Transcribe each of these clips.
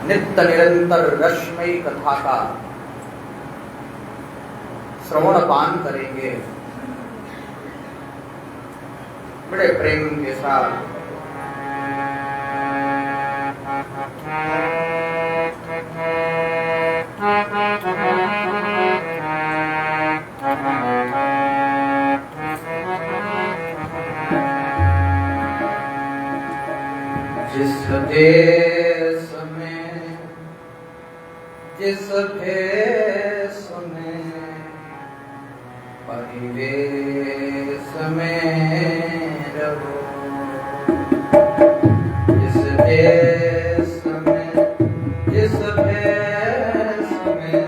नित्य निरंतर रसमयी कथा का श्रवण पान करेंगे। बड़े प्रेम के साथ जिस देश में जिस भेष में परिवेश में रहो, जिस देश में जिस भेष में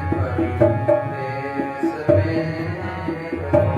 परिवेश में रहो।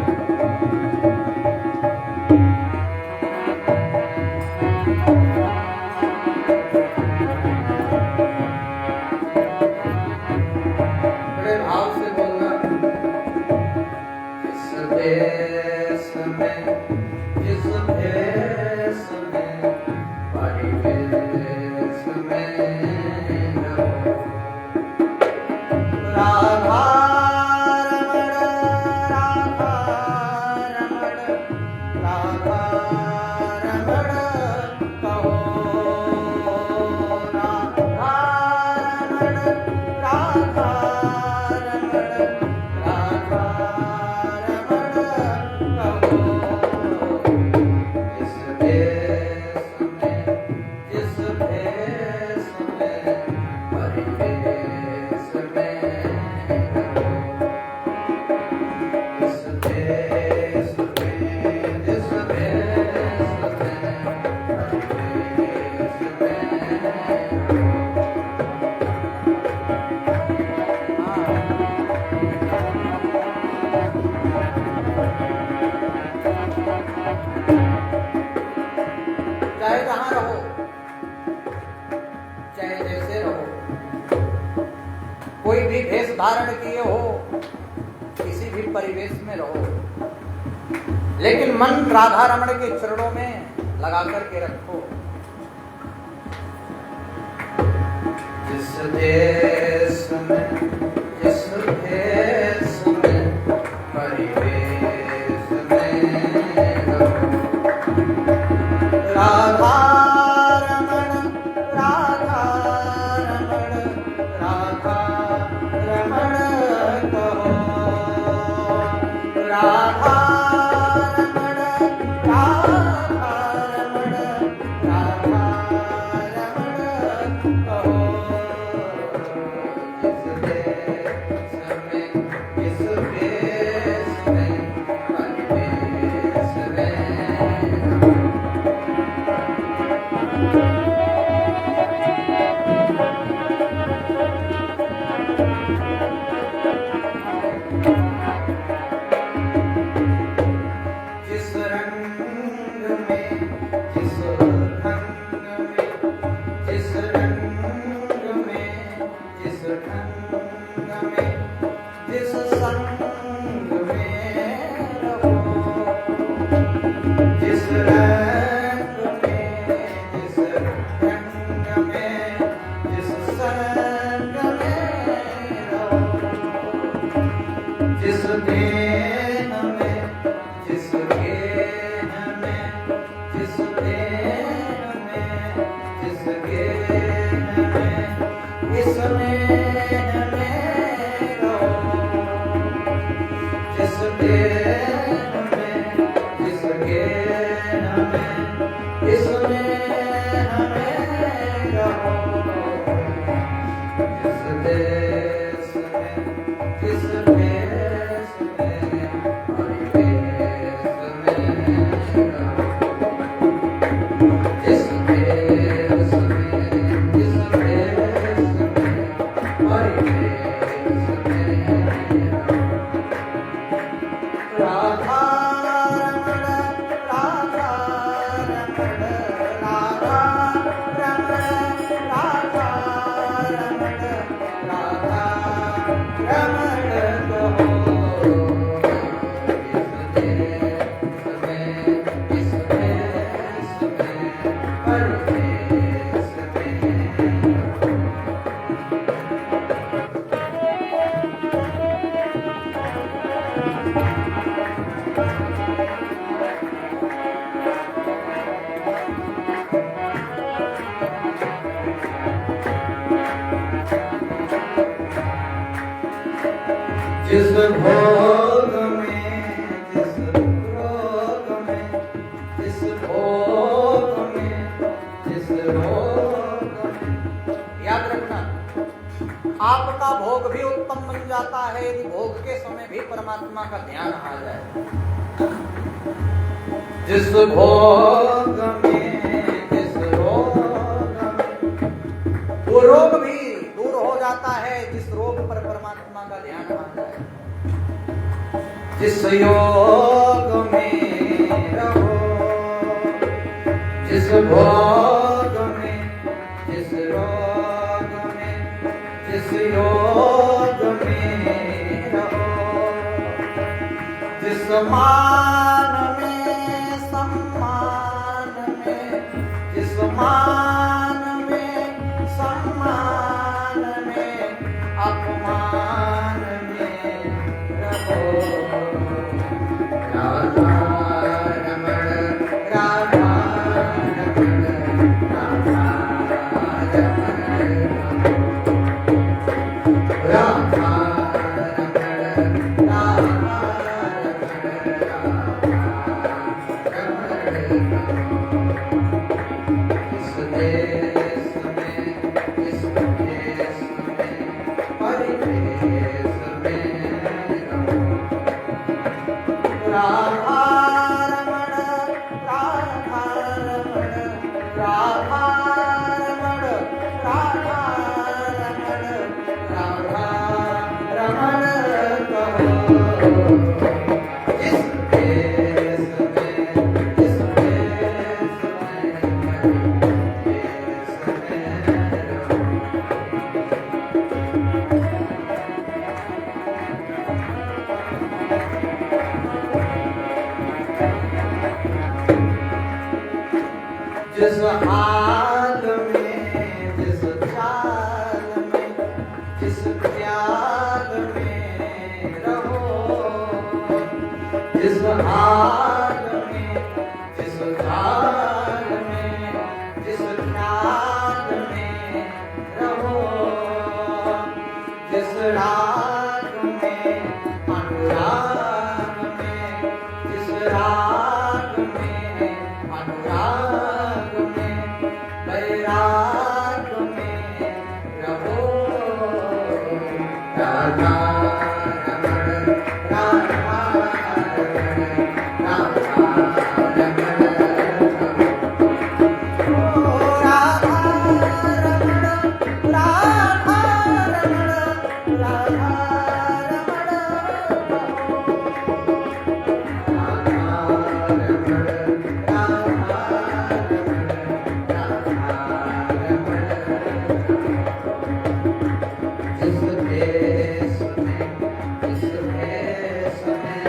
चाहे जहां रहो, चाहे जैसे रहो, कोई भी भेष धारण किए हो, किसी भी परिवेश में रहो, लेकिन मन राधा रमण के चरणों में लगा करके रखो। जिस देश में जिस भेष में परिवेश में रहो, राधा रमण राधा रमण राधा रमण कहो, राधा रमण राधा रमण राधा रमण कहो। जिस देश में जिस भेष में परिवेश में रहो। जिस रंग में जिस ढंग में जिस रंग में जिस ढंग में जिस संग में रहो, जिस रंग में जिस ढंग में जिस संग में रहो, जिस देन में जिस गेन में जिस देन में जिस गेन में इस नेन में रहो, जिस देन में जिस गेन में इस नेन में रहो, जिस देश में जिस भेष में परिवेश में रहो, जिस देश में जिस भेष में जिस भोग में, जिस रोग में, जिस भोग में, जिस रोग में। याद रखना, आपका भोग भी उत्तम बन जाता है यदि भोग के समय भी परमात्मा का ध्यान आ जाए। जिस भोग में, जिस रोग में, वो रोग भी दूर हो जाता है जिस रोग पर परमात्मा का ध्यान आ जाए। जिस योग में रहो, जिस भोग में, जिस रोग में, जिस योग में रहो, जिस मान में, सम्मान में, जिस मान में, सम्मान में, अपमान में रहो। राधा रमण, राधा रमण, राधा रमण, राधा रमण, राधा जिस हाल में, जिस चाल में, जिस ख्याल में रहो, जिस हाल में, जिस चाल में, जिस ख्याल में रहो, जिस राग में, अनुराग में, जिस राग में, अनुराग में, बैराग में रहो। राधा रमण, राधा रमण, राधा रमण, ओ राधा रमण, राधा रमण, राधा रमण, राधा रमण, राधा रमण, राधा रमण, राधा रमण, राधा रमण कहो। जिस देश में, जिस देश में,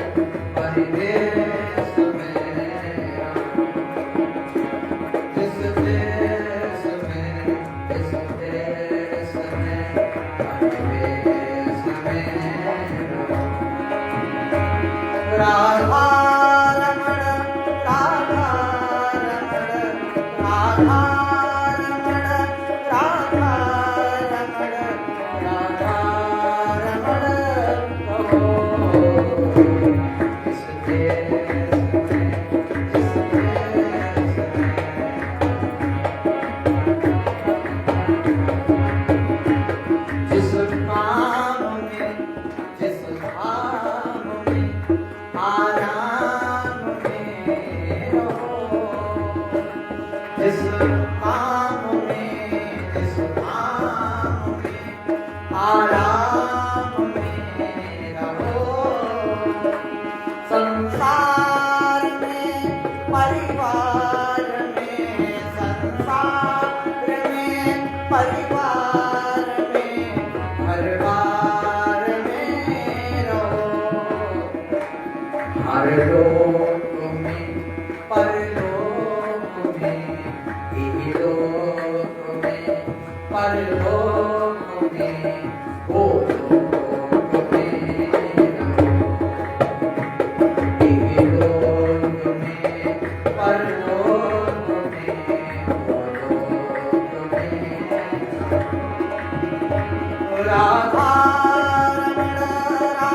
जिस काम में, जिस धाम में, आराम में रहो, जिस काम में, जिस धाम में, आराम में रहो। संसार में, परिवार में, संसार में, परिवार में, घर बार में रहो। हर लोक में, परलोक में, इहलोक में, परलोक में, ओ लोक में रहो। इहलोक में, परलोक में, ओ लोक में रहो। राधा रमण, राधा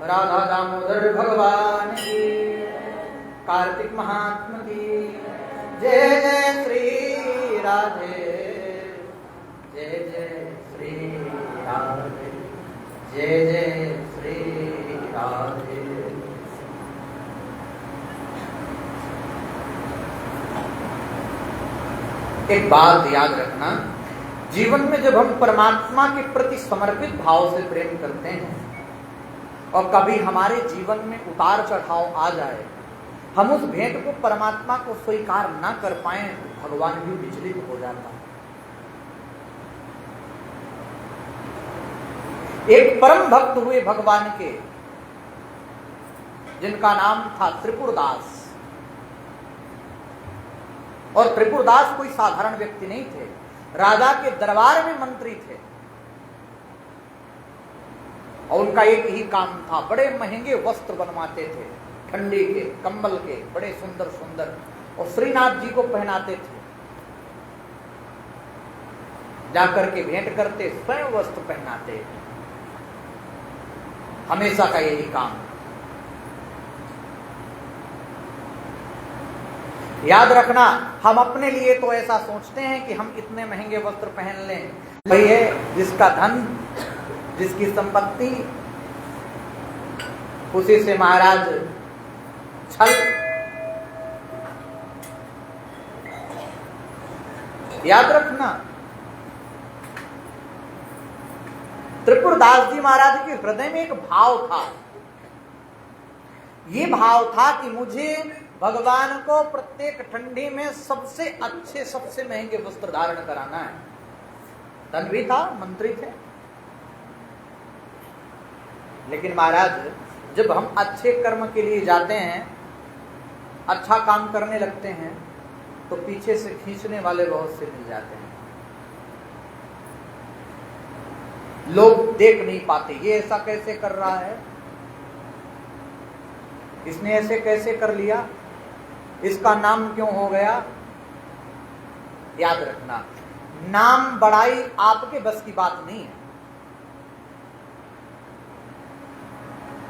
राधा दामोदर भगवान की, कार्तिक महात्मा की जय जय श्री राधे, जय जय श्री राधे, जय जय श्री राधे। एक बात याद रखना, जीवन में जब हम परमात्मा के प्रति समर्पित भाव से प्रेम करते हैं और कभी हमारे जीवन में उतार चढ़ाव आ जाए, हम उस भेंट को परमात्मा को स्वीकार ना कर पाए, भगवान भी विचलित हो जाता है। एक परम भक्त हुए भगवान के, जिनका नाम था त्रिपुरदास, और त्रिपुरदास कोई साधारण व्यक्ति नहीं थे, राजा के दरबार में मंत्री थे और उनका एक ही काम था, बड़े महंगे वस्त्र बनवाते थे, ठंडी के, कंबल के, बड़े सुंदर सुंदर, और श्रीनाथ जी को पहनाते थे। जाकर के भेंट करते, स्वयं वस्त्र पहनाते, हमेशा का यही काम। याद रखना, हम अपने लिए तो ऐसा सोचते हैं कि हम इतने महंगे वस्त्र पहन लें, वही है जिसका धन, जिसकी संपत्ति, उसी से महाराज छल। याद रखना, त्रिपुरदास जी महाराज के हृदय में एक भाव था, ये भाव था कि मुझे भगवान को प्रत्येक ठंडी में सबसे अच्छे, सबसे महंगे वस्त्र धारण कराना है। धन भी था, मंत्री थे, लेकिन महाराज जब हम अच्छे कर्म के लिए जाते हैं, अच्छा काम करने लगते हैं, तो पीछे से खींचने वाले बहुत से मिल जाते हैं। लोग देख नहीं पाते, ये ऐसा कैसे कर रहा है, इसने ऐसे कैसे कर लिया, इसका नाम क्यों हो गया। याद रखना, नाम बड़ाई आपके बस की बात नहीं है।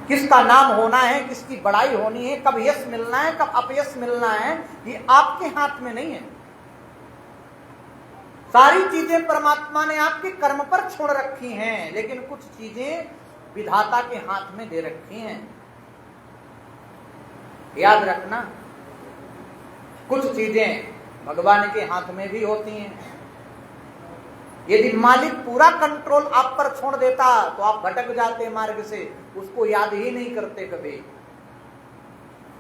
किसका नाम होना है, किसकी बड़ाई होनी है, कब यश मिलना है, कब अपयश मिलना है, ये आपके हाथ में नहीं है। सारी चीजें परमात्मा ने आपके कर्म पर छोड़ रखी हैं, लेकिन कुछ चीजें विधाता के हाथ में दे रखी हैं। याद रखना, कुछ चीजें भगवान के हाथ में भी होती हैं। यदि मालिक पूरा कंट्रोल आप पर छोड़ देता तो आप भटक जाते मार्ग से, उसको याद ही नहीं करते कभी।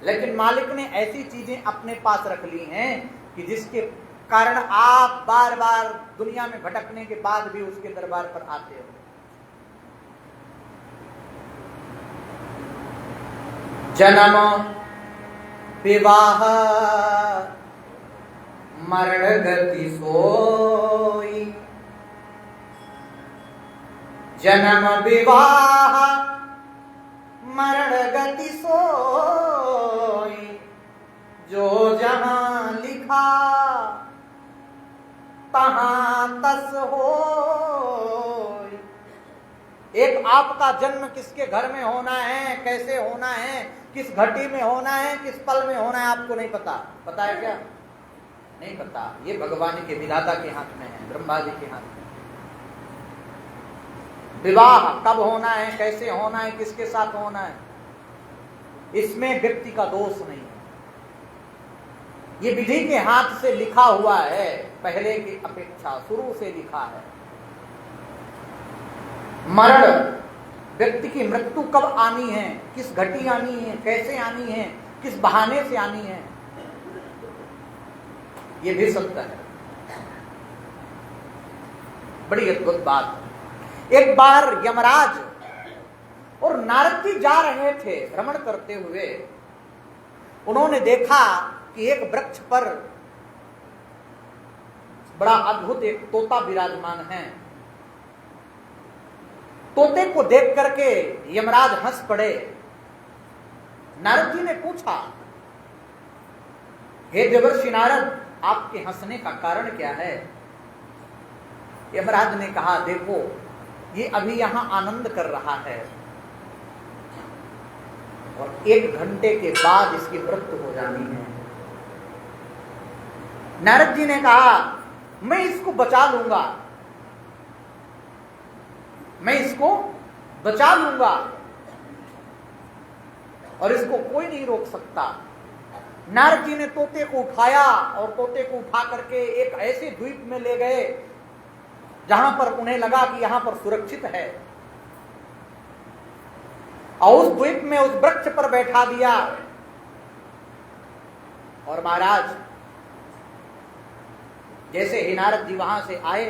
लेकिन मालिक ने ऐसी चीजें अपने पास रख ली हैं कि जिसके कारण आप बार बार दुनिया में भटकने के बाद भी उसके दरबार पर आते हो। जन्म विवाह मरण गति सोई, जन्म विवाह मरण गति सोई, जो जहां लिखा तहां तस होई। एक आपका जन्म किसके घर में होना है, कैसे होना है, किस घटी में होना है, किस पल में होना है, आपको नहीं पता। पता है क्या? नहीं पता। ये भगवान के विधाता के हाथ में है, ब्रह्मा जी के हाथ में। विवाह कब होना है, कैसे होना है, किसके साथ होना है, इसमें व्यक्ति का दोष नहीं है। ये विधि के हाथ से लिखा हुआ है, पहले की अपेक्षा शुरू से लिखा है। मरण, व्यक्ति की मृत्यु कब आनी है, किस घटी आनी है, कैसे आनी है, किस बहाने से आनी है, ये भी सत्य है। बड़ी अद्भुत बात। एक बार यमराज और नारद जी जा रहे थे भ्रमण करते हुए। उन्होंने देखा कि एक वृक्ष पर बड़ा अद्भुत एक तोता विराजमान है। तोते को देख करके यमराज हंस पड़े। नारद जी ने पूछा, हे देवर्षि नारद, आपके हंसने का कारण क्या है? यमराज ने कहा, देखो ये अभी यहां आनंद कर रहा है और 1 घंटे के बाद इसकी मृत्यु हो जानी है। नारद जी ने कहा, मैं इसको बचा लूंगा, मैं इसको बचा लूंगा और इसको कोई नहीं रोक सकता। नारद जी ने तोते को उठाया और तोते को उठा करके एक ऐसे द्वीप में ले गए जहां पर उन्हें लगा कि यहां पर सुरक्षित है, और उस द्वीप में उस वृक्ष पर बैठा दिया। और महाराज जैसे ही नारद जी वहां से आए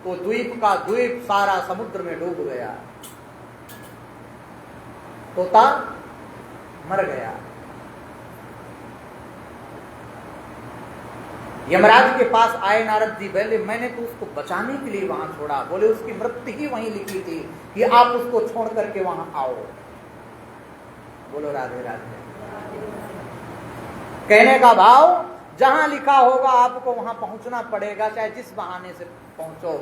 तो द्वीप का द्वीप सारा समुद्र में डूब गया, तोता मर गया। यमराज के पास आए नारद जी, बोले मैंने तो उसको बचाने के लिए वहां छोड़ा। बोले उसकी मृत्यु ही वहीं लिखी थी कि आप उसको छोड़ करके वहां आओ। बोलो राधे राधे। कहने का भाव, जहां लिखा होगा आपको वहां पहुंचना पड़ेगा, चाहे जिस बहाने से पहुंचो।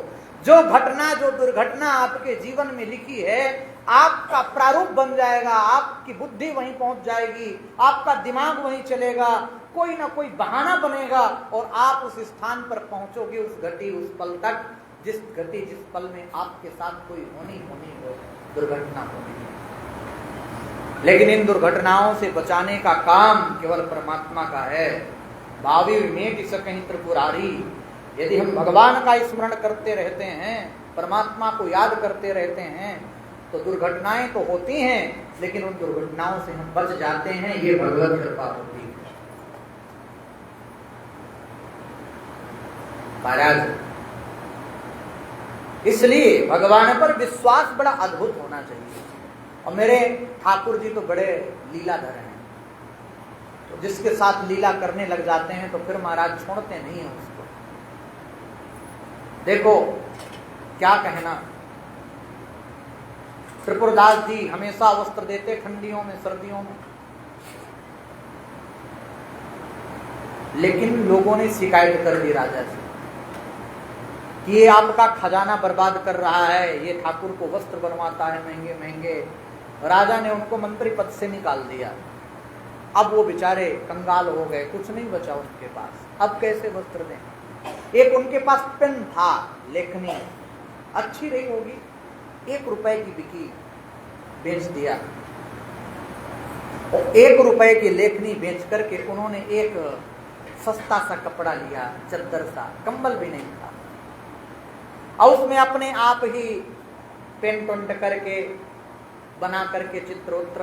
जो घटना, जो दुर्घटना आपके जीवन में लिखी है, आपका प्रारूप बन जाएगा, आपकी बुद्धि वहीं पहुंच जाएगी, आपका दिमाग वहीं चलेगा, कोई ना कोई बहाना बनेगा और आप उस स्थान पर पहुंचोगे, उस घटी, उस पल तक, जिस घटी, जिस पल में आपके साथ कोई होनी हो, दुर्घटना होनी है। लेकिन इन दुर्घटनाओं से बचाने का काम केवल परमात्मा का है। भावी में कहीं त्रिपुरारी, यदि हम भगवान का स्मरण करते रहते हैं, परमात्मा को याद करते रहते हैं, तो दुर्घटनाएं तो होती हैं, लेकिन उन दुर्घटनाओं से हम बच जाते हैं। ये भगवत कृपा होती है। महाराज, इसलिए भगवान पर विश्वास बड़ा अद्भुत होना चाहिए। और मेरे ठाकुर जी तो बड़े लीलाधर हैं, तो जिसके साथ लीला करने लग जाते हैं तो फिर महाराज छोड़ते नहीं है उसको। देखो क्या कहना, त्रिपुरदास जी हमेशा वस्त्र देते, ठंडियों में, सर्दियों में, लेकिन लोगों ने शिकायत कर दी राजा से कि ये आपका खजाना बर्बाद कर रहा है, ये ठाकुर को वस्त्र बनवाता है महंगे महंगे। राजा ने उनको मंत्री पद से निकाल दिया। अब वो बेचारे कंगाल हो गए, कुछ नहीं बचा उनके पास, अब कैसे वस्त्र दें। एक उनके पास पेन था, लेखनी अच्छी रही होगी, 1 रुपए की बिकी, बेच दिया। और 1 रुपए की लेखनी बेच करके उन्होंने एक सस्ता सा कपड़ा लिया, चद्दर सा, कंबल भी नहीं था, और उसमें अपने आप ही पेंट उंट करके बना करके चित्र उत्र,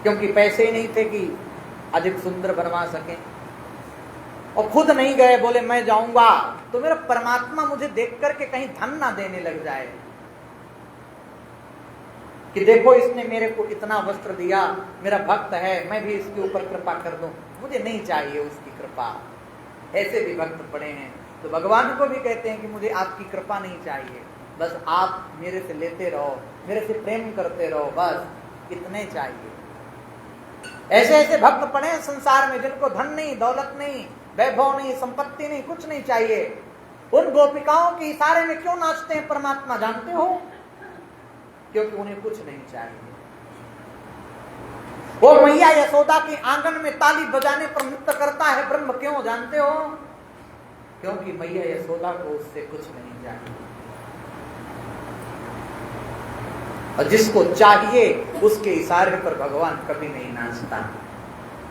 क्योंकि पैसे ही नहीं थे कि अधिक सुंदर बनवा सकें, और खुद नहीं गए। बोले मैं जाऊंगा तो मेरा परमात्मा मुझे देख करके कहीं धन ना देने लग जाए कि देखो इसने मेरे को इतना वस्त्र दिया, मेरा भक्त है, मैं भी इसके ऊपर कृपा कर दूं। मुझे नहीं चाहिए उसकी कृपा। ऐसे भी भक्त पड़े हैं, तो भगवान को भी कहते हैं कि मुझे आपकी कृपा नहीं चाहिए, बस आप मेरे से लेते रहो, मेरे से प्रेम करते रहो, बस इतने चाहिए। ऐसे ऐसे भक्त पड़े हैं संसार में जिनको धन नहीं, दौलत नहीं, वैभव नहीं, संपत्ति नहीं, कुछ नहीं चाहिए। उन गोपिकाओं के इशारे में क्यों नाचते हैं परमात्मा जानते हो? क्योंकि उन्हें कुछ नहीं चाहिए। वो मैया यशोदा के आंगन में ताली बजाने पर नृत्य करता है ब्रह्म, क्यों जानते हो? क्योंकि मैया यशोदा को उससे कुछ नहीं चाहिए। और जिसको चाहिए उसके इशारे पर भगवान कभी नहीं नाचता,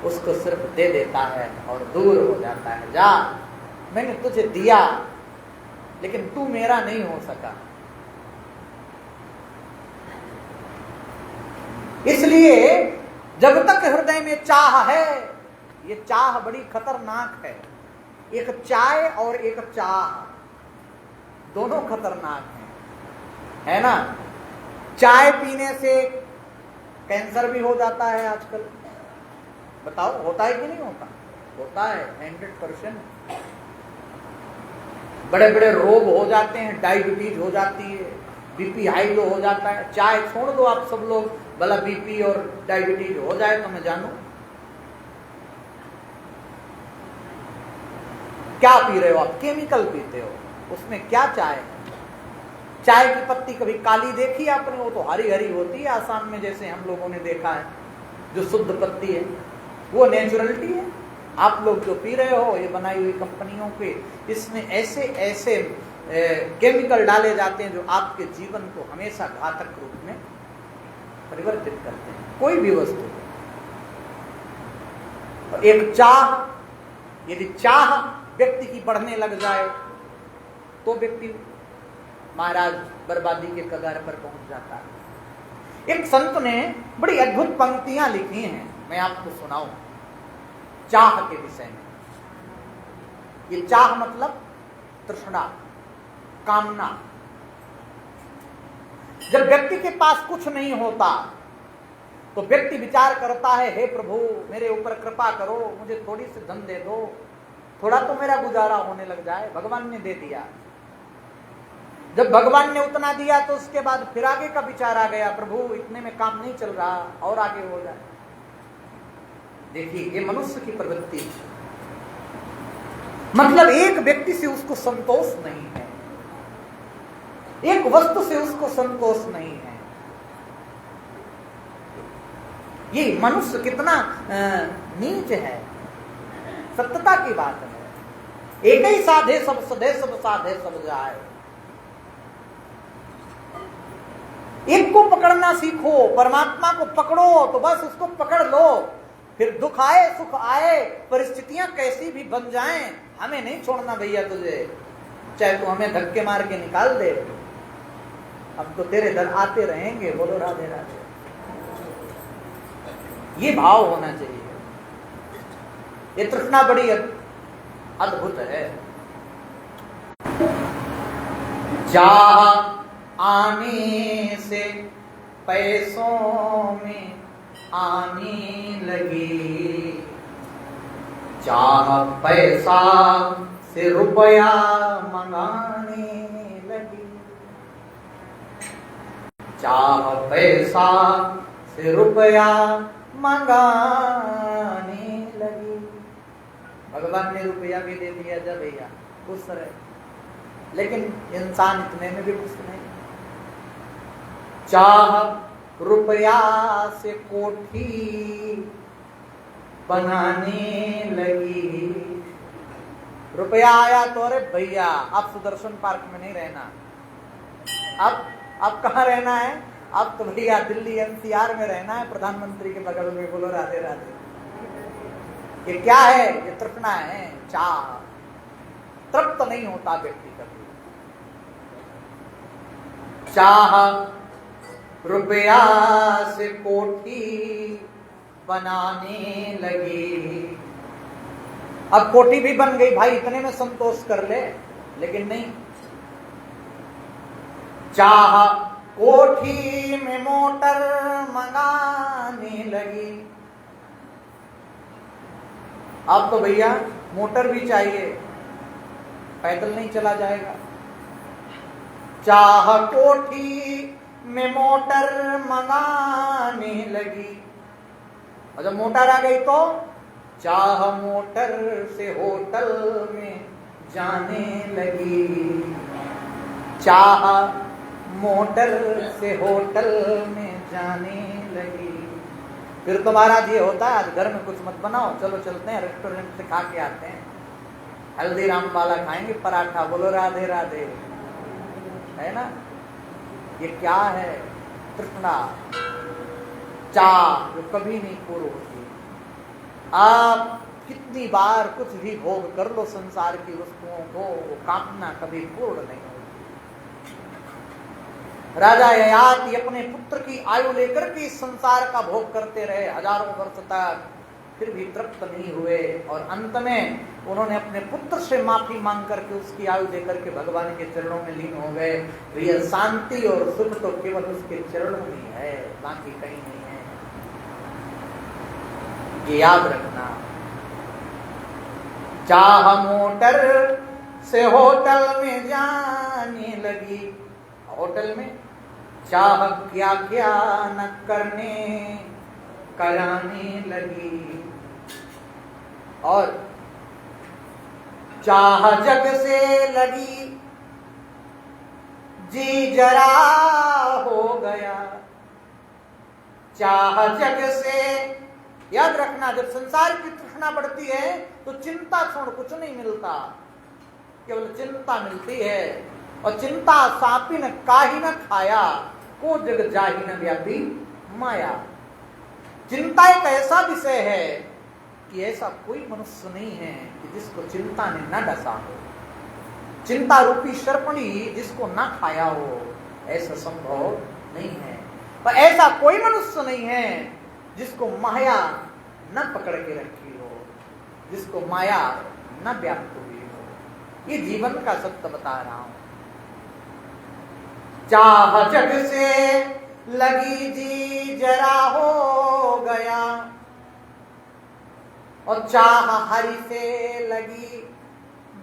उसको सिर्फ दे देता है और दूर हो जाता है। जा, मैंने तुझे दिया लेकिन तू मेरा नहीं हो सका। इसलिए जब तक हृदय में चाह है, ये चाह बड़ी खतरनाक है। एक चाय और एक चाह, दोनों खतरनाक है ना? चाय पीने से कैंसर भी हो जाता है आजकल, बताओ होता है कि नहीं होता? होता है 100%। बड़े बड़े रोग हो जाते हैं, डायबिटीज हो जाती है, बीपी हाई लो हो जाता है। चाय छोड़ दो आप सब लोग, भला बीपी और डायबिटीज हो जाए तो मैं जानूं। क्या पी रहे हो आप? केमिकल पीते हो। उसमें क्या चाय है? चाय की पत्ती कभी काली देखी आपने? वो तो हरी हरी होती है आसाम में, जैसे हम लोगों ने देखा है, जो शुद्ध पत्ती है, वो नेचुरलिटी है। आप लोग जो पी रहे हो ये बनाई हुई कंपनियों के, इसमें ऐसे ऐसे केमिकल डाले जाते हैं जो आपके जीवन को हमेशा घातक रूप में परिवर्तित करते हैं। कोई भी वस्तु, एक चाह, यदि चाह व्यक्ति की बढ़ने लग जाए तो व्यक्ति महाराज बर्बादी के कगार पर पहुंच जाता है। एक संत ने बड़ी अद्भुत पंक्तियां लिखी हैं, मैं आपको सुनाऊं चाह के विषय में। ये चाह मतलब तृष्णा, कामना। जब व्यक्ति के पास कुछ नहीं होता तो व्यक्ति विचार करता है, हे प्रभु मेरे ऊपर कृपा करो, मुझे थोड़ी सी धन दे दो, थोड़ा तो मेरा गुजारा होने लग जाए। भगवान ने दे दिया। जब भगवान ने उतना दिया तो उसके बाद फिर आगे का विचार आ गया, प्रभु इतने में काम नहीं चल रहा, और आगे हो जाए। देखिए ये मनुष्य की प्रवृत्ति है। मतलब एक व्यक्ति से उसको संतोष नहीं है, एक वस्तु से उसको संतोष नहीं है। ये मनुष्य कितना नीच है, सत्यता की बात है। एक ही साधे सब सधे, सब साधे सब जाए। एक को पकड़ना सीखो, परमात्मा को पकड़ो तो बस उसको पकड़ लो। फिर दुख आए सुख आए, परिस्थितियां कैसी भी बन जाएं, हमें नहीं छोड़ना भैया तुझे, चाहे तू हमें धक्के मार के निकाल दे, अब तो तेरे दर आते रहेंगे। बोलो राधे राधे। ये भाव होना चाहिए। ये तृष्णा बड़ी अद्भुत है। चाह आने से पैसों में आने लगी, चाह पैसा से रुपया मंगाने लगी, चाह पैसा से रुपया मंगाने लगी। भगवान ने रुपया भी दे दिया, जब भैया खुश रहे, लेकिन इंसान इतने में भी खुश नहीं। चाह रुपया से कोठी बनाने लगी। रुपया आया तो अरे भैया अब सुदर्शन पार्क में नहीं रहना, अब कहाँ रहना है? अब तो भैया दिल्ली एनसीआर में रहना है, प्रधानमंत्री के बगल में। बोलो राधे राधे। ये क्या है? ये तृष्णा है, चाह। तृप्त नहीं होता व्यक्ति कभी। चाह रुपया से कोठी बनाने लगी। अब कोठी भी बन गई भाई, इतने में संतोष कर ले, लेकिन नहीं। चाह कोठी में मोटर मंगाने लगी। अब तो भैया मोटर भी चाहिए, पैदल नहीं चला जाएगा। चाह कोठी में मोटर मंगाने लगी, और जब मोटर आ गई तो चाह मोटर से होटल में जाने लगी। चाह मोटर से होटल में जाने लगी। फिर तो महाराज ये होता है, आज घर में कुछ मत बनाओ, चलो चलते हैं रेस्टोरेंट से खा के आते हैं, हल्दीराम वाला खाएंगे पराठा। बोलो राधे राधे, है ना? ये क्या है? तृष्णा, चाह जो कभी नहीं पूर्ण होती। आप कितनी बार कुछ भी भोग कर लो संसार की वस्तुओं को, वो कामना कभी पूर्ण नहीं होती। राजा ययाति अपने पुत्र की आयु लेकर के इस संसार का भोग करते रहे हजारों वर्ष तक, फिर भी तृप्त नहीं हुए, और अंत में उन्होंने अपने पुत्र से माफी मांग करके उसकी आयु देकर के भगवान के चरणों में लीन हो गए। तो यह शांति और सुख तो केवल उसके चरणों में है, बाकी कहीं नहीं है। ये याद रखना। चाह मोटर से होटल में जाने लगी, होटल में चाह क्या क्या न करने कराने लगी, और चाह जग से लगी जी जरा हो गया, चाह जग से। याद रखना, जब संसार की तृष्णा बढ़ती है तो चिंता छोड़ कुछ नहीं मिलता, केवल चिंता मिलती है। और चिंता सापी न काही न खाया, को जग जाहि न व्यापी माया। चिंता एक ऐसा विषय है कि ऐसा कोई मनुष्य नहीं है कि जिसको चिंता ने न डसा हो, चिंता रूपी शर्पणी जिसको न खाया हो, ऐसा संभव नहीं है। पर ऐसा कोई मनुष्य नहीं है जिसको माया न पकड़ के रखी हो, जिसको माया न व्याप्त हुई हो। ये जीवन का सत्य बता रहा हूं। चाह जग से लगी जी जरा हो गया, और चाह हरि से लगी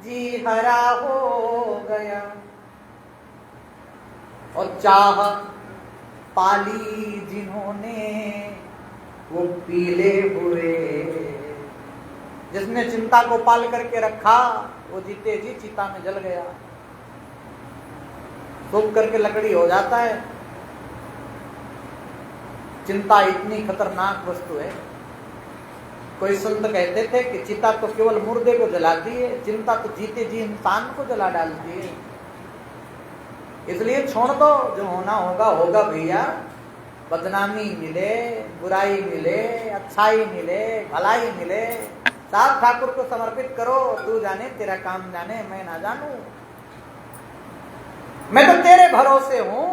जी हरा हो गया, और चाह पाली जिन्होंने वो पीले हुए। जिसने चिंता को पाल करके रखा वो जीते जी चिता में जल गया, सूख करके लकड़ी हो जाता है। चिंता इतनी खतरनाक वस्तु है। कोई संत कहते थे कि चिता तो केवल मुर्दे को जलाती है, चिंता तो जीते जी इंसान को जला डालती है। इसलिए छोड़ दो, जो होना होगा होगा भैया। बदनामी मिले, बुराई मिले, अच्छाई मिले, भलाई मिले, साथ ठाकुर को समर्पित करो। तू जाने, तेरा काम जाने, मैं ना जानूं। मैं तो तेरे भरोसे हूं,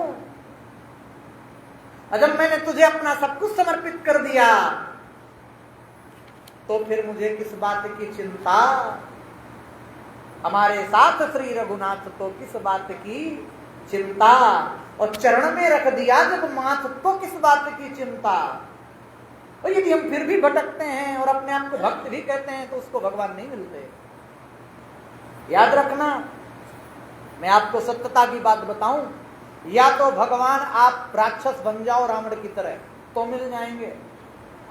और जब मैंने तुझे अपना सब कुछ समर्पित कर दिया तो फिर मुझे किस बात की चिंता। हमारे साथ श्री रघुनाथ तो किस बात की चिंता, और चरण में रख दिया जब माथ तो किस बात की चिंता। और यदि हम फिर भी भटकते हैं और अपने आप को भक्त भी कहते हैं तो उसको भगवान नहीं मिलते। याद रखना, मैं आपको सत्यता की बात बताऊं, या तो भगवान आप राक्षस बन जाओ रावण की तरह तो मिल जाएंगे,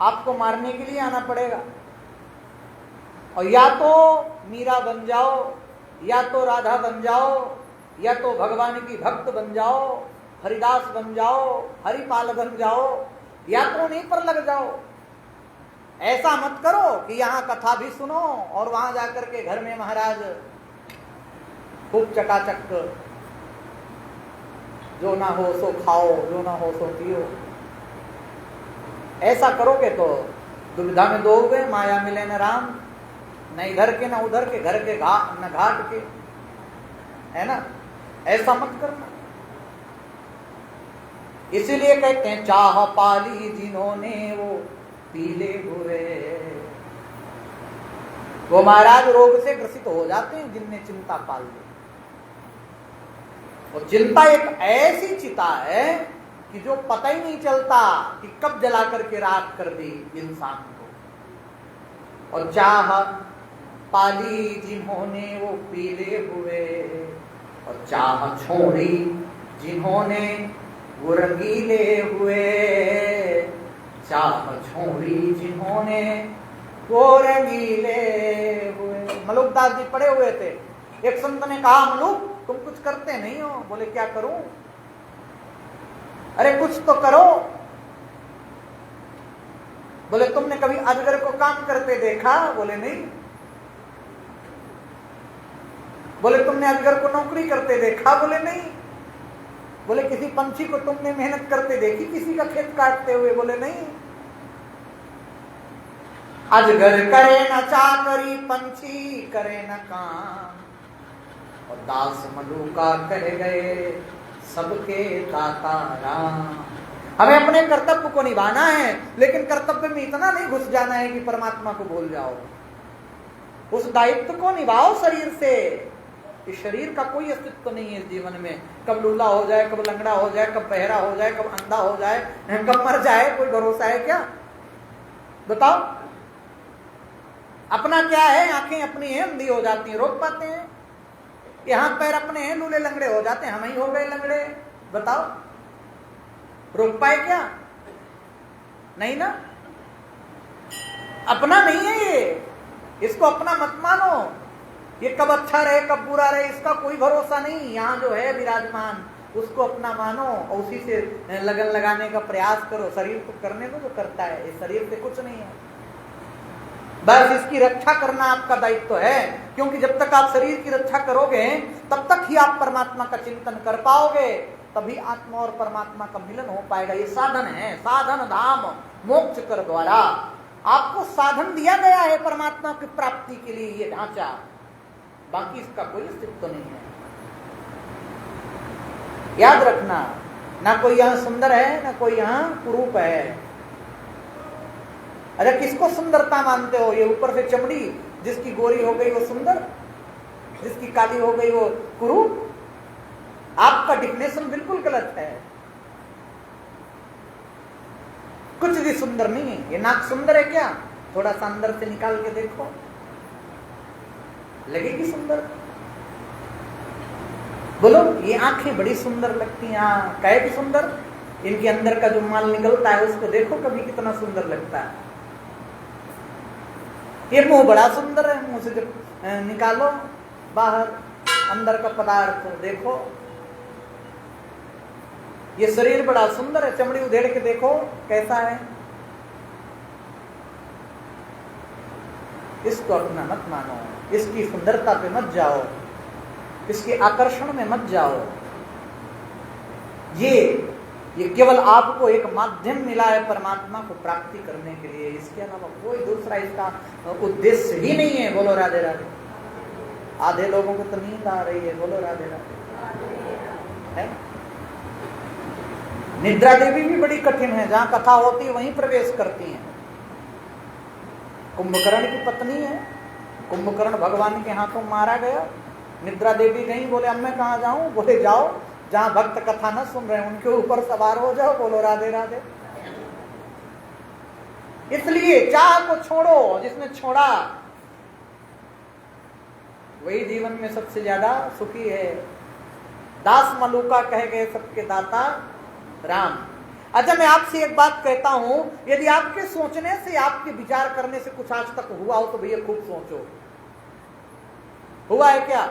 आपको मारने के लिए आना पड़ेगा। और या तो मीरा बन जाओ, या तो राधा बन जाओ, या तो भगवान की भक्त बन जाओ, हरिदास बन जाओ, हरिपाल बन जाओ, या तो उन्हीं पर लग जाओ। ऐसा मत करो कि यहाँ कथा भी सुनो और वहां जाकर के घर में महाराज खूब चकाचक, जो ना हो सो खाओ, जो ना हो सो पियो। ऐसा करोगे तो दुविधा में दोगे, माया मिले न राम, न इधर के न उधर के, घर के न घाट के, है ना। ऐसा मत करना। इसीलिए कहते हैं चाह पाली जिन्होंने वो पीले हुए। वो महाराज रोग से ग्रसित हो जाते हैं जिनने चिंता पाल ली। और चिंता एक ऐसी चिता है कि जो पता ही नहीं चलता कि कब जला करके राख कर दी इंसान को। और चाह पाली जिन्होंने वो पीले हुए, और चाह छोड़ी जिन्होंने वो रंगीले हुए। चाह छोड़ी जिन्होंने वो रंगीले हुए। मलुकदास जी पड़े हुए थे। एक संत ने कहा, मलुक तुम कुछ करते नहीं हो। बोले क्या करूं? अरे कुछ तो करो। बोले तुमने कभी अजगर को काम करते देखा? बोले नहीं। बोले तुमने अजगर को नौकरी करते देखा? बोले नहीं। बोले किसी पंछी को तुमने मेहनत करते देखी किसी का खेत काटते हुए? बोले नहीं। अजगर करे न चाकरी, पंछी करे न काम, और दास मलुका कह गए सबके दाता राम। हमें अपने कर्तव्य को निभाना है, लेकिन कर्तव्य में इतना नहीं घुस जाना है कि परमात्मा को भूल जाओ। उस दायित्व को निभाओ शरीर से। इस शरीर का कोई अस्तित्व नहीं है इस जीवन में। कब लूला हो जाए, कब लंगड़ा हो जाए, कब बहरा हो जाए, कब अंधा हो जाए, कब मर जाए, कोई भरोसा है क्या? बताओ। अपना क्या है, आंखें अपनी हैं, अंधी हो जाती हैं, रोक पाते हैं? ये हाथ पैर अपने हैं, लूले लंगड़े हो जाते हैं, हम ही हो गए लंगड़े, बताओ रोक पाए क्या? नहीं ना। अपना नहीं है ये, इसको अपना मत मानो। ये कब अच्छा रहे कब बुरा रहे इसका कोई भरोसा नहीं। यहाँ जो है विराजमान उसको अपना मानो और उसी से लगन लगाने का प्रयास करो। शरीर को करने को जो करता है, इस शरीर से कुछ नहीं है, बस इसकी रक्षा करना आपका दायित्व है। क्योंकि जब तक आप शरीर की रक्षा करोगे तब तक ही आप परमात्मा का चिंतन कर पाओगे, तभी आत्मा और परमात्मा का मिलन हो पाएगा। ये साधन है, साधन धाम मोक्ष कर द्वारा आपको साधन दिया गया है परमात्मा की प्राप्ति के लिए, ये ढांचा, बाकी इसका कोई अस्तित्व नहीं है। याद रखना, ना कोई यहां सुंदर है ना कोई यहां कुरूप है। अरे किसको सुंदरता मानते हो? ये ऊपर से चमड़ी, जिसकी गोरी हो गई वो सुंदर, जिसकी काली हो गई वो कुरूप? आपका डिफिनेशन बिल्कुल गलत है। कुछ भी सुंदर नहीं है। ये नाक सुंदर है क्या? थोड़ा सा अंदर से निकाल के देखो, लगेगी सुंदर। बोलो ये आंखें बड़ी सुंदर लगती हैं, कहे भी सुंदर, इनके अंदर का जो माल निकलता है उसको देखो कभी कितना सुंदर लगता है। ये मुंह बड़ा सुंदर है, मुंह से जब निकालो बाहर अंदर का पदार्थ देखो। ये शरीर बड़ा सुंदर है, चमड़ी उधेड़ के देखो कैसा है। इसको अपना मत मानो, इसकी सुंदरता पे मत जाओ, इसके आकर्षण में मत जाओ। ये केवल आपको एक माध्यम मिला है परमात्मा को प्राप्ति करने के लिए, इसके अलावा कोई दूसरा इसका उद्देश्य ही नहीं है। बोलो राधे राधे। आधे लोगों को तो नींद आ रही है, बोलो राधे राधे। है? निद्रा देवी भी बड़ी कठिन है, जहां कथा होती है वहीं प्रवेश करती हैं। कुंभकर्ण की पत्नी है, कुंभकर्ण भगवान के हाथों मारा गया, निद्रा देवी गई, बोले अब मैं कहां जाऊं? बोले जाओ जहां भक्त कथा न सुन रहे हैं उनके ऊपर सवार हो जाओ। बोलो राधे राधे। इसलिए चाह को छोड़ो, जिसने छोड़ा वही जीवन में सबसे ज्यादा सुखी है। दास मलूका कह गए सबके दाता राम। अच्छा मैं आपसे एक बात कहता हूं, यदि आपके सोचने से, आपके विचार करने से कुछ आज तक हुआ हो तो भैया खूब सोचो। हुआ है क्या?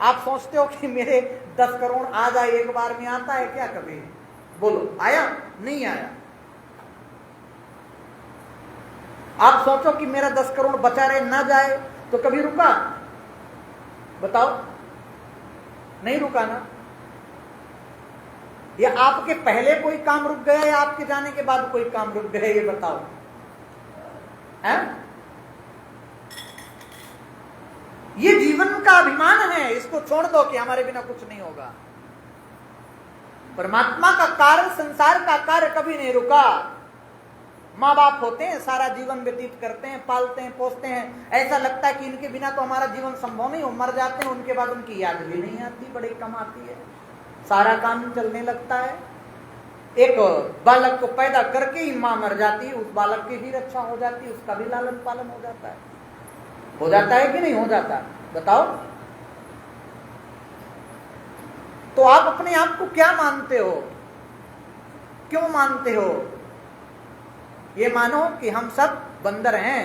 आप सोचते हो कि मेरे 10 करोड़ आ जाए एक बार में? आता है क्या कभी? बोलो आया? नहीं आया। आप सोचो कि मेरा 10 करोड़ बचा रहे ना जाए तो कभी रुका? बताओ, नहीं रुका ना। या आपके पहले कोई काम रुक गया या आपके जाने के बाद कोई काम रुक गया? ये बताओ है? ये जीवन का अभिमान है, इसको छोड़ दो कि हमारे बिना कुछ नहीं होगा। परमात्मा का कार्य, संसार का कार्य कभी नहीं रुका। माँ बाप होते हैं, सारा जीवन व्यतीत करते हैं, पालते हैं, पोसते हैं, ऐसा लगता है कि इनके बिना तो हमारा जीवन संभव नहीं हो। मर जाते हैं, उनके बाद उनकी याद भी नहीं आती, बड़ी कम आती है, सारा काम चलने लगता है। एक बालक को पैदा करके ही माँ मर जाती है, उस बालक की भी रक्षा हो जाती है, उसका भी लालन पालन हो जाता है। हो जाता है कि नहीं हो जाता? बताओ। तो आप अपने आप को क्या मानते हो? क्यों मानते हो? ये मानो कि हम सब बंदर हैं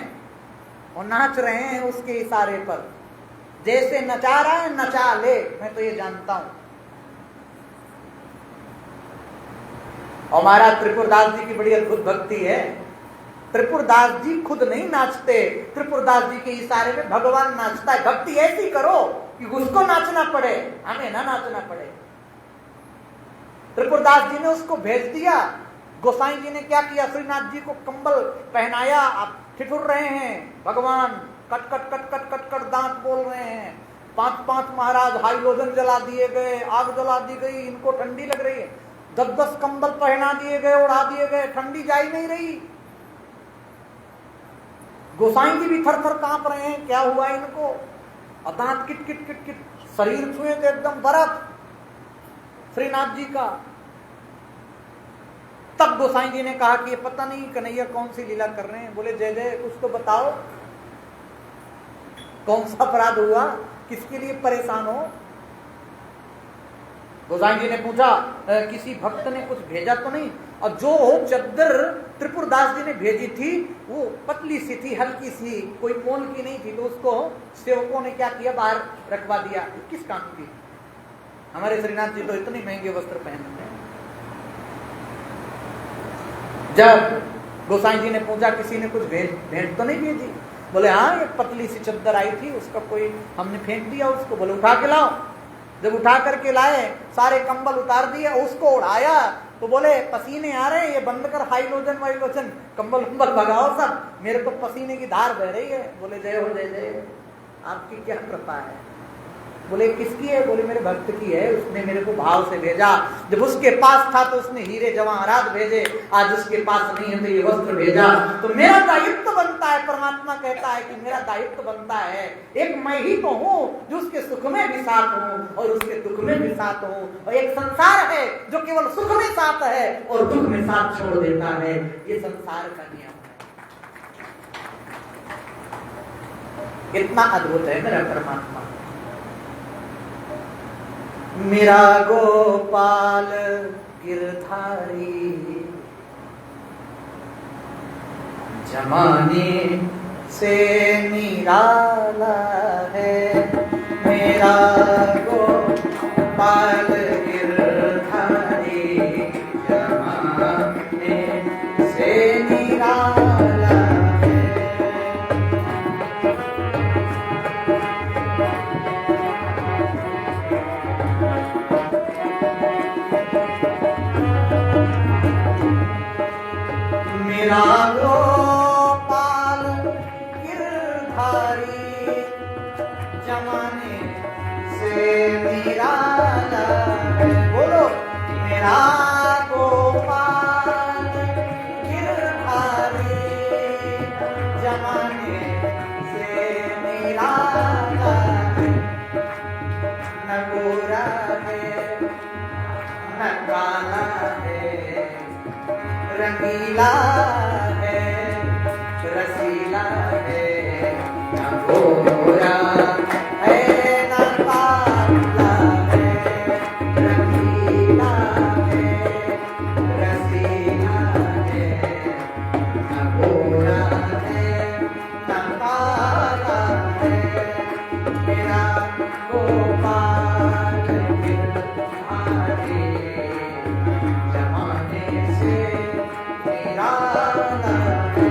और नाच रहे हैं उसके इशारे पर। जैसे नचा रहा है नचा ले, मैं तो ये जानता हूं। हमारा त्रिपुरदास जी की बड़ी अद्भुत भक्ति है। त्रिपुरदास जी खुद नहीं नाचते, त्रिपुरदास जी के इशारे में भगवान नाचता है। भक्ति ऐसी करो कि उसको नाचना पड़े, हमें ना नाचना पड़े। त्रिपुरदास जी ने उसको भेज दिया। गोसाई जी ने क्या किया? श्रीनाथ जी को कंबल पहनाया, आप ठिठुर रहे हैं, भगवान cut cut cut cut cut cut दांत बोल रहे हैं। 5 महाराज हाइलोजन जला दिए गए, आग जला दी गई, इनको ठंडी लग रही है। 10 कंबल पहना दिए गए, उड़ा दिए गए, ठंडी जा ही नहीं रही। गोसाई जी भी थर थर कांप रहे हैं, क्या हुआ इनको? और दांत किट किट किट किट, शरीर छुए थे एकदम बर्फ श्रीनाथ जी का। तब गोसाई जी ने कहा कि ये पता नहीं कन्हैया कौन सी लीला कर रहे हैं। बोले जय जय, कुछ तो बताओ। कौन सा अपराध हुआ, किसके लिए परेशान हो? गोसाई जी ने पूछा किसी भक्त ने कुछ भेजा तो नहीं? और जो चद्दर त्रिपुरदास जी ने भेजी थी वो पतली सी थी, हल्की सी, कोई मोल की नहीं थी, तो उसको सेवकों ने क्या किया, बाहर रखवा दिया। किस काम की? हमारे श्रीनाथ जी तो इतने महंगे वस्त्र पहनते हैं। जब गोसाई जी ने पूछा किसी ने कुछ भेंट तो नहीं भेजी? बोले हाँ, एक पतली सी चद्दर आई थी, उसका कोई हमने फेंक दिया उसको। बोले उठा के लाओ। जब उठा करके लाए, सारे कंबल उतार दिए, उसको उड़ाया तो बोले पसीने आ रहे हैं, ये बंद कर, हाइलोजन वाइलोजन, कंबल कंबल भगाओ सब, मेरे को पसीने की धार बह रही है। बोले जय हो जय जय, आपकी क्या कृपा है? बोले किसकी है? बोले मेरे भक्त की है, उसने मेरे को भाव से भेजा। जब उसके पास था तो उसने हीरे जवाहरात भेजे, आज उसके पास नहीं है तो ये वस्त्र भेजा। तो मेरा दायित्व बनता है, परमात्मा कहता है कि मेरा दायित्व बनता है, एक मैं ही तो हूँ जो उसके सुख में भी साथ हूँ और उसके दुख में भी साथ हूँ, और एक संसार है जो केवल सुख में साथ है और दुख में साथ छोड़ देता है। ये संसार का नियम है। इतना अद्भुत है मेरा परमात्मा। मेरा गोपाल गिरधारी जमाने से निराला है। मेरा गोपाल गिरधारी जमाने से निराला है। मेरा गोपाल गिरधारी जमाने से निराला है। बोलो मेरा गोपाल गिरधारी जमाने से निराला है। न गोरा है न काला है, रंगीला है रसीला है, न गोरा है न काला है, रंगीला है रसीला है, न गोरा है न काला है। मेरा गोपाल गिरधारी जमाने से निराला है।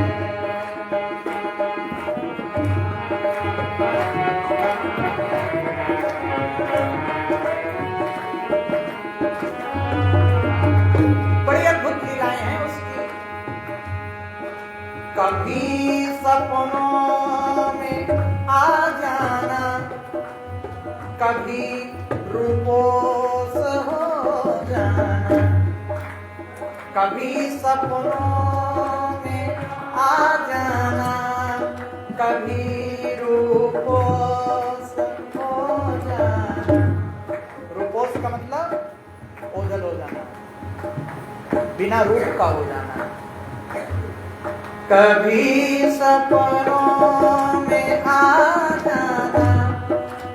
बड़ी अद्भुत लीलाएं हैं उसकी। कभी सपनों में आ जाना, कभी रूपोस हो जाना, कभी सपनों में आ जाना, कभी रूपोस हो जाना। रूपोस का मतलब ओझल हो जाना, बिना रूप का हो जाना। कभी सपनों में आ जाना,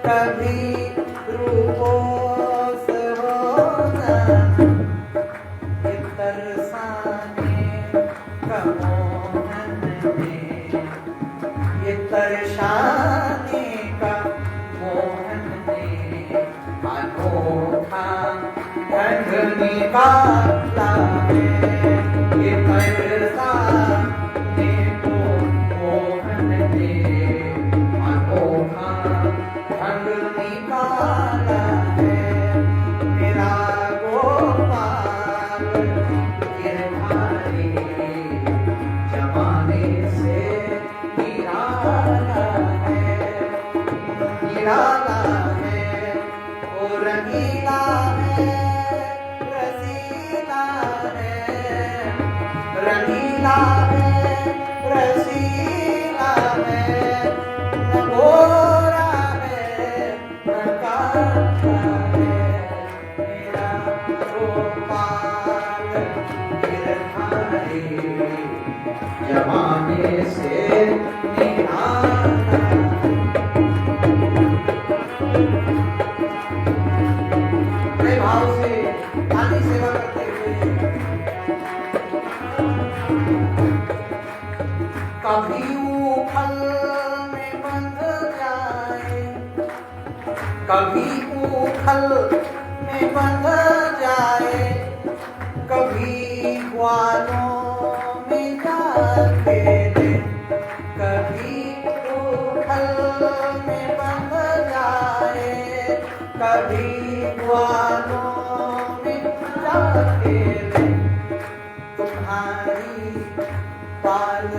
कभी रूपोस हो जाना। ये तरसाने का मोहन में, ये तरसाने का मोहन में, अनोखा ढंग निकाला है। ये तरसाने को मोहन में, अनोखा ढंग निकाला है। मेरा गोपाल गिरधारी जमाने से निराला है। निराला है ओ रंगीला है रसीला है, रंगीला है रसीला है, न गोरा है न काला है। मेरा गोपाल गिरधारी जमाने से निराला। रूहानी सेवा करते हुए कभी उखल में बंध जाए, कभी उखल में बंध जाए, कभी ग्वालों में जाके दे, कभी उखल में बंध जाए, कभी ग्वालों में जाके दे, तुम्हारी बाल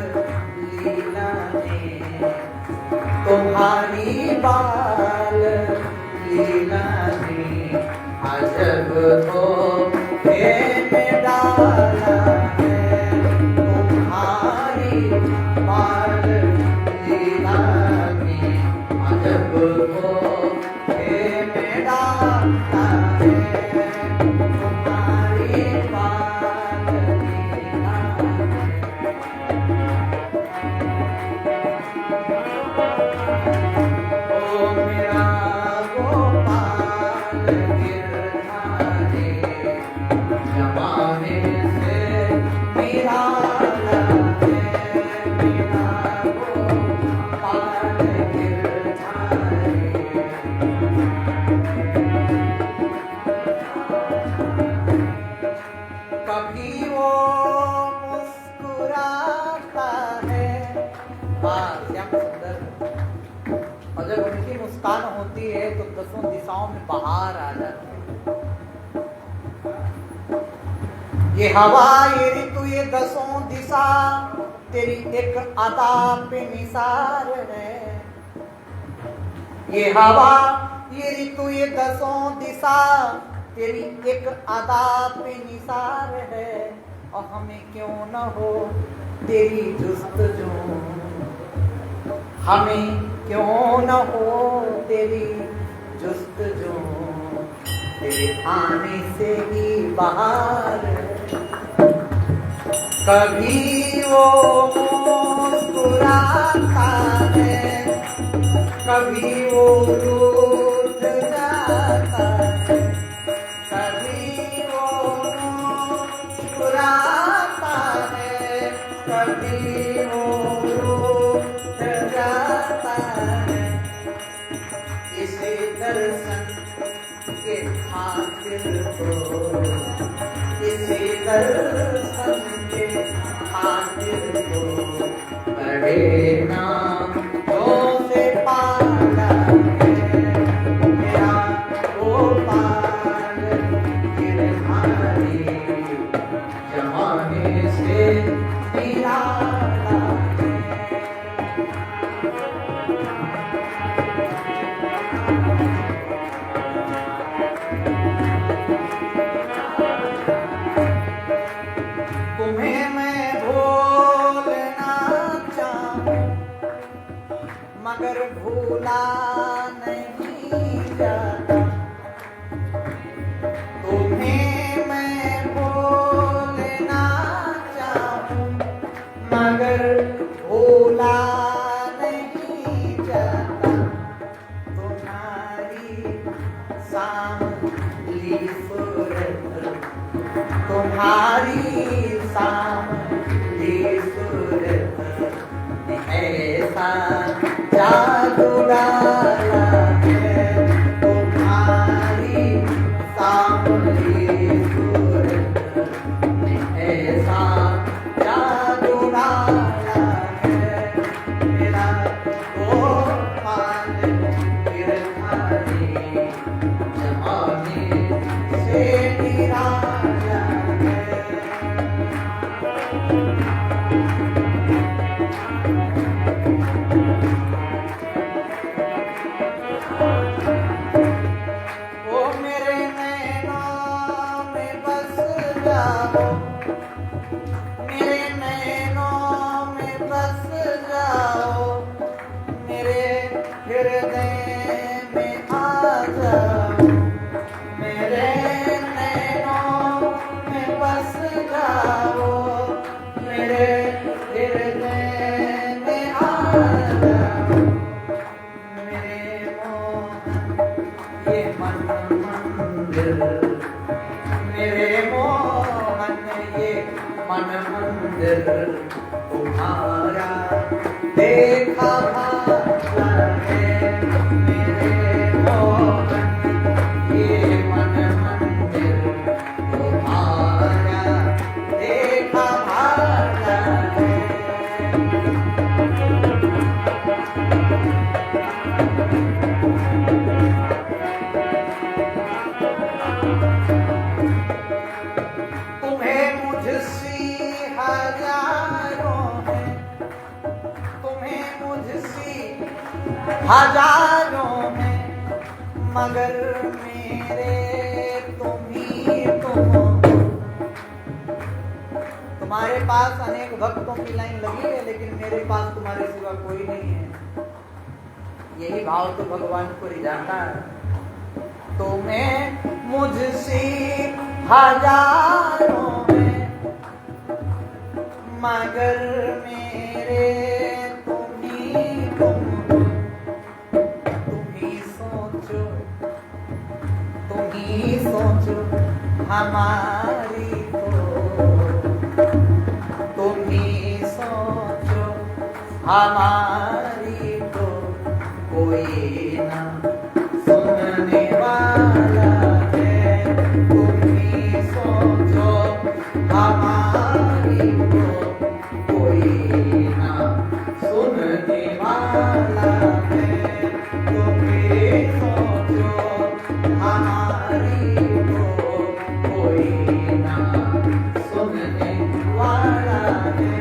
लीला ने, तुम्हारी बाल लीला ने अजब धोखे में डाला है, तुम्हारी बाल लीला ने अजब धोखे में डाला है, तुम्हारी बाल लीला ओ मेरा गोपाल गिरधारी, जमाने से निराला है, मेरा गोपाल गिरधारी। कभी वो मुस्कुराता है, श्याम सुंदर, और जब उनकी मुस्कान होती है तो दसों दिशाओं में बहार आ जाती है। ये हवा, ये ऋतु, ये दसों दिशा तेरी एक अदा पे निसार है। ये हवा, ये ऋतु, ये दसों दिशा तेरी एक अदा पे निसार है, और हमें क्यों न हो तेरी जुस्तजू, हमें क्यों न हो तेरी जुस्तजू, तेरे आने से ही बाहर। कभी वो मुस्कुराता है, कभी वो रूठ जाता है, कभी वो मुस्कुराता है, कभी वो रूठ जाता है। इसे दर्शन के खातिर को, इसे दर्शन के खातिर को बड़े नामों से पाला है, मेरा गोपाल गिरधारी, जमाने से निराला है। तुम्हें मैं भूलना चाहूं, मगर भूला नहीं जाता। तुम्हें मैं भूलना चाहूं, मगर भूला नहीं जाता। तुम्हारी सांवली सूरत, तुम्हारी सांवली सूरत ने ऐसा जादू डाला है, तुम्हारी सांवली सूरत ने ऐसा जादू डाला है, मेरा गोपाल गिरधारी, जमाने से निराला है। ओ मेरे नैनों में बस जाओ, मेरे नैनों में बस जाओ, मेरे हृदय में आ जाओ, मेरे नैनों में बस जाओ, मेरे हृदय में आ जाओ, मेरे मोहन ये मन मंदिर, मेरे मंदिर तुम्हारा देखा भाला है मेरे मोहन, ये मन मंदिर तुम्हारा देखा भाला है। तुम्हें मुझसे हजारों हैं, तुम्हें मुझसे हजारों हैं, मगर मेरे तुम ही तुम हो। तुम्हारे पास अनेक भक्तों की लाइन लगी है, लेकिन मेरे पास तुम्हारे सिवा कोई नहीं है। यही भाव तो भगवान को रिझाता है। तुम्हें मुझसे हजारों हैं, मगर मेरे तुम ही तुम हो। तुम ही सोचो हमारी तो, तुम ही सोचो हमारी तो, कोई ना सुनने वाला है। तुम ही सोचो हमारी तो, कोई ना सुनने वाला है। तुम ही सोचो हमारी तो, कोई ना सुनने वाला है।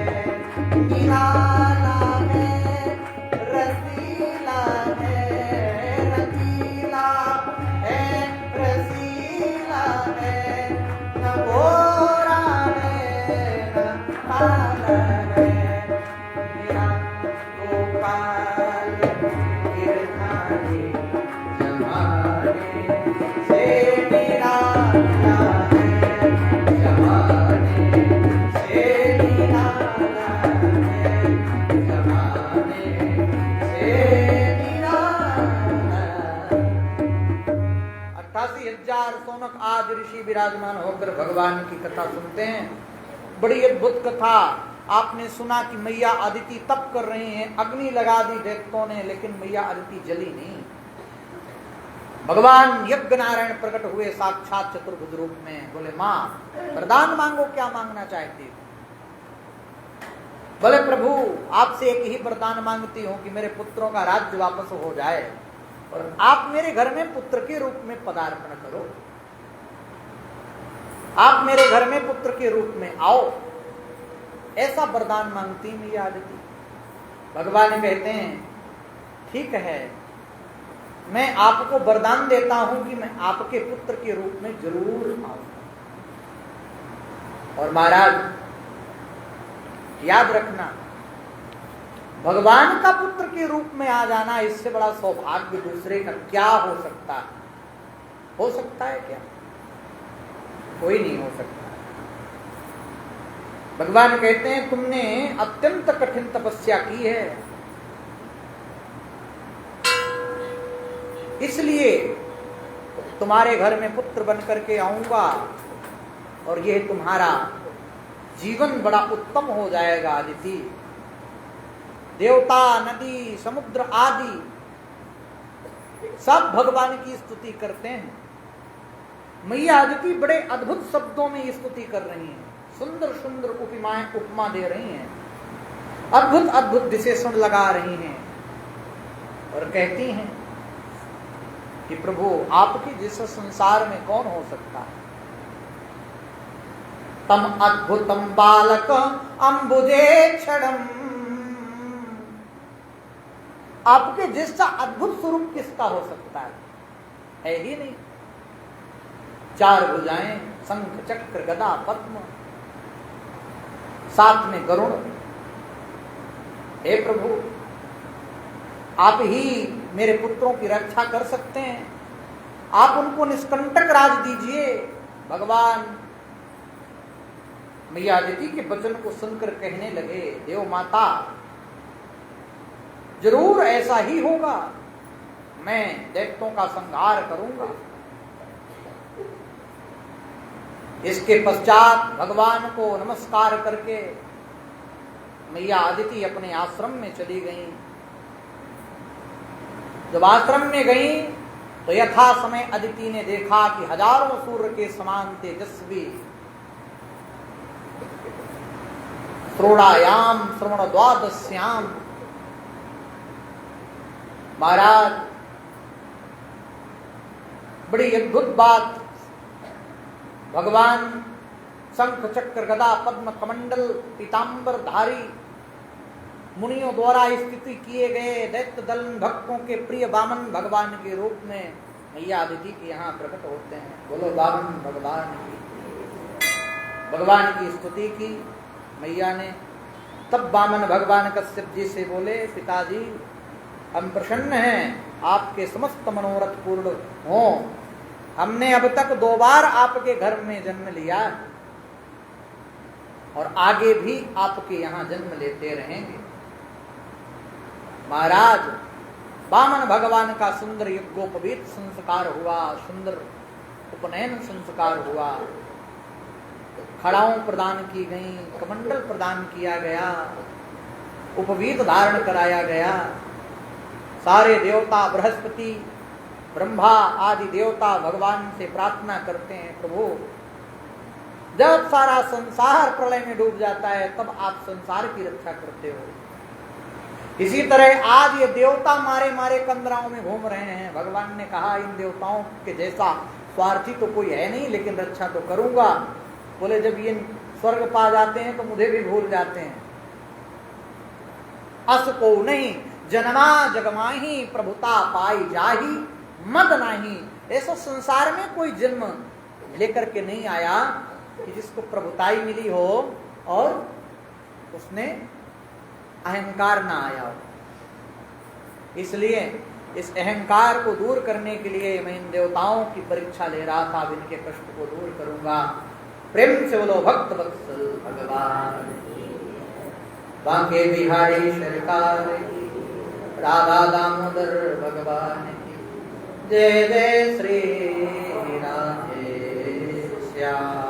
निराला है, रसीला है, रसीला है, रसीला है, न गोरा है न काला है। मेरा गोपाल गिरधारी जमाने से निराला है, जमाने से निराला है, जमाने से निराला। 88,000 सोनक आज ऋषि विराजमान होकर भगवान की कथा सुनते हैं। बड़ी अद्भुत कथा। आपने सुना कि मैया अदिति तप कर रही हैं, अग्नि लगा दी देवताओं ने, लेकिन मैया अदिति जली नहीं। भगवान यज्ञ नारायण प्रकट हुए साक्षात चतुर्भुज रूप में। बोले माँ वरदान मांगो, क्या मांगना चाहती हो? बोले प्रभु आपसे एक ही वरदान मांगती हूँ कि मेरे पुत्रों का राज्य वापस हो जाए और आप मेरे घर में पुत्र के रूप में पदार्पण करो। आप मेरे घर में पुत्र के रूप में आओ, ऐसा वरदान मांगती मैया अदिति। भगवान कहते हैं ठीक है, मैं आपको वरदान देता हूं कि मैं आपके पुत्र के रूप में जरूर आऊंगा। और महाराज याद रखना, भगवान का पुत्र के रूप में आ जाना, इससे बड़ा सौभाग्य दूसरे का क्या हो सकता है? हो सकता है क्या? कोई नहीं हो सकता। भगवान कहते हैं तुमने अत्यंत कठिन तपस्या की है, इसलिए तुम्हारे घर में पुत्र बन करके आऊंगा और यह तुम्हारा जीवन बड़ा उत्तम हो जाएगा। अदिति, देवता, नदी, समुद्र आदि सब भगवान की स्तुति करते हैं। मैया अदिति बड़े अद्भुत शब्दों में स्तुति कर रही हैं, सुंदर सुंदर उपमा दे रही हैं, अद्भुत अद्भुत विशेषण लगा रही हैं और कहती हैं कि प्रभु आपके जैसा संसार में कौन हो सकता है। तम अद्भुतम बालक अंबुजे क्षणम, आपके जैसा अद्भुत स्वरूप किसका हो सकता है ही नहीं। चार भुजाएं, शंख चक्र गदा पद्म, साथ में गरुड़। हे प्रभु आप ही मेरे पुत्रों की रक्षा कर सकते हैं, आप उनको निष्कंटक राज दीजिए। भगवान मैया अदिति के वचन को सुनकर कहने लगे, देव माता जरूर ऐसा ही होगा, मैं दैत्यों का संहार करूंगा। इसके पश्चात भगवान को नमस्कार करके मैया अदिति अपने आश्रम में चली गईं। जब आश्रम में गईं तो यथा समय अदिति ने देखा कि हजारों सूर्य के समान तेजस्वी श्रोणायाम श्रवण द्वादश्याम। महाराज बड़ी अद्भुत बात, भगवान शंख चक्र गदा पद्म कमंडल पीतांबर धारी मुनियों द्वारा स्थिति किए गए दैत्य दल भक्तों के प्रिय वामन भगवान के रूप में मैया अदिति के यहाँ प्रकट होते हैं। बोलो वामन भगवान की। भगवान की स्तुति की मैया ने। तब वामन भगवान कश्यप जी से बोले, पिताजी हम प्रसन्न हैं आपके समस्त मनोरथ पूर्ण हो। हमने अब तक 2 बार आपके घर में जन्म लिया और आगे भी आपके यहाँ जन्म लेते रहेंगे। महाराज वामन भगवान का सुंदर यज्ञोपवीत संस्कार हुआ, सुंदर उपनयन संस्कार हुआ, खड़ाओं प्रदान की गई, कमंडल प्रदान किया गया, उपवीत धारण कराया गया। सारे देवता बृहस्पति ब्रह्मा आदि देवता भगवान से प्रार्थना करते हैं, प्रभु जब सारा संसार प्रलय में डूब जाता है तब आप संसार की रक्षा करते हो। इसी तरह आज ये देवता मारे मारे कंदराओं में घूम रहे हैं। भगवान ने कहा इन देवताओं के जैसा स्वार्थी तो कोई है नहीं, लेकिन रक्षा तो करूंगा। बोले जब ये स्वर्ग पा जाते हैं तो मुझे भी भूल जाते हैं। अस को नहीं जन्मा जगमाही प्रभुता पाई जाही मद नाही। ऐसा संसार में कोई जन्म लेकर के नहीं आया कि जिसको प्रभुताई मिली हो और उसने अहंकार ना आया हो। इसलिए इस अहंकार को दूर करने के लिए मैं इन देवताओं की परीक्षा ले रहा था। अब इनके कष्ट को दूर करूंगा। प्रेम से बोलो भक्त वत्सल भगवान बांके बिहारी सरकार राधा दामोदर भगवान की जय जय श्री राधे श्याम।